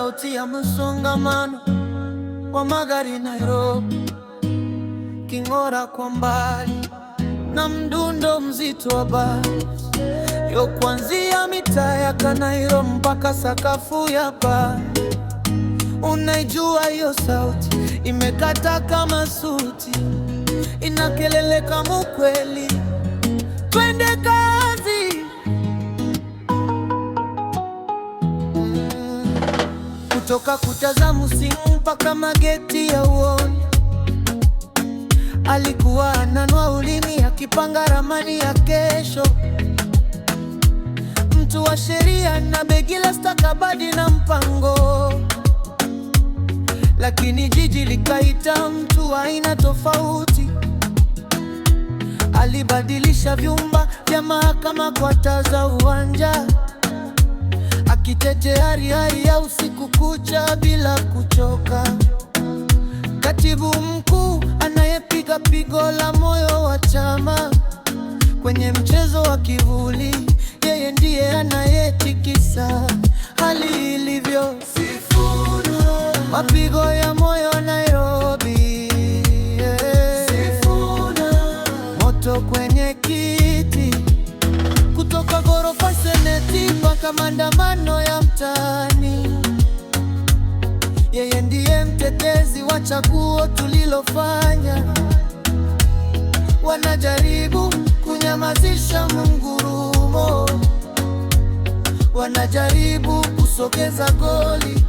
sauti ya msongamano wa magari Nairobi, king'ora kwa mbali na mdundo mzito wa basi yo, kuanzia mitaa ya Kanairo mpaka sakafu ya baa. Unaijua hiyo sauti, imekata kama suti, ina kelele kama ukweli. Twende kazi. Kutoka kuta Musinga mpaka mageti ya Uoni, alikuwa ananua ulimi akipanga ramani ya kesho. Mtu wa sheria na begi la stakabadhi na mpango, lakini jiji likaita mtu wa aina tofauti. Alibadilisha vyumba vya mahakama kwa taa za uwanja, akitetea hari ya usiku kucha bila kuchoka. Katibu mkuu anayepiga pigo la moyo wa chama kwenye mchezo wa kivuli, yeye ndiye anayetikisa hali ilivyo. Sifuna, mapigo ya moyo Nairobi, Sifuna, moto kwenye kiti, kutoka ghorofa Seneti mpaka maandamano ya mtaani. Yeye ndiye mtetezi wa chaguo tulilofanya. Wanajaribu kunyamazisha mngurumo, wanajaribu kusogeza goli,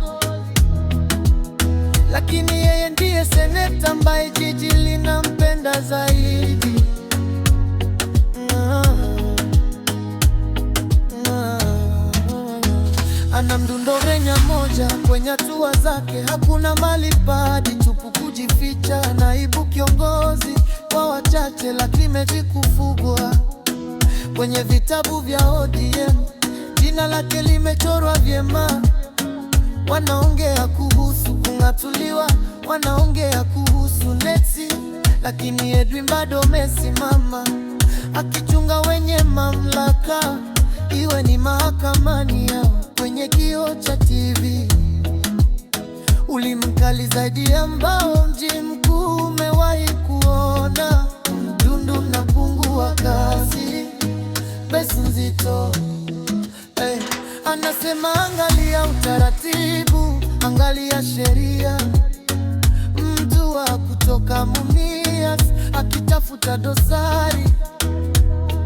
lakini yeye ndiye seneta ambaye jiji linampenda zaidi. Ana mdundo renya moja kwenye hatua zake, hakuna mali padi tupu kujificha. Naibu kiongozi kwa wachache, lakini mejikufugwa kwenye vitabu vya ODM. Jina lake limechorwa vyema. Wanaongea kuhusu kung'atuliwa, wanaongea kuhusu neti, lakini Edwin bado amesimama akichunga wenye mamlaka, iwe ni mahakamani au kwenye kioo cha TV. Ulimkali zaidi ambao mji mkuu umewahi kuona. Mdundo na pungu wa kasi, besi nzito. Anasema angalia utaratibu, angalia sheria. Mtu wa kutoka Mumias akitafuta dosari,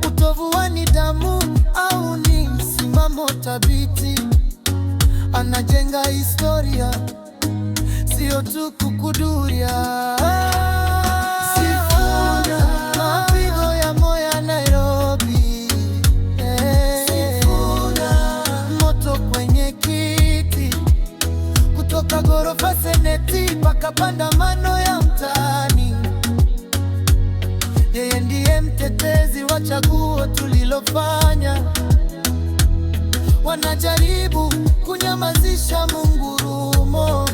utovu wa nidhamu au ni msimamo thabiti. Anajenga historia, sio tu kukuduria. Sifuna, mapigo ya moyo Nairobi, Sifuna, moto kwenye kiti, kutoka ghorofa Seneti mpaka maandamano ya mtaani. Yeye ndiye mtetezi wa chaguo tulilofanya. Wanajaribu kunyamazisha mungurumo,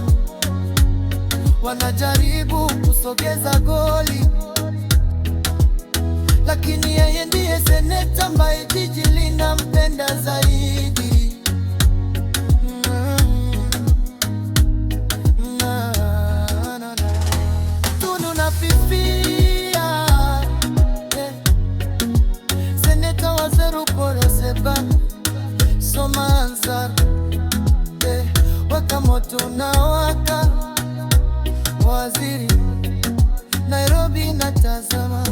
wanajaribu kusogeza goli, lakini yeye ndiye seneta ambaye jiji linampenda zaidi. Tunu na fifia, seneta wa Zeru Koroseba, soma ansar, waka moto na waka waziri Nairobi natazama.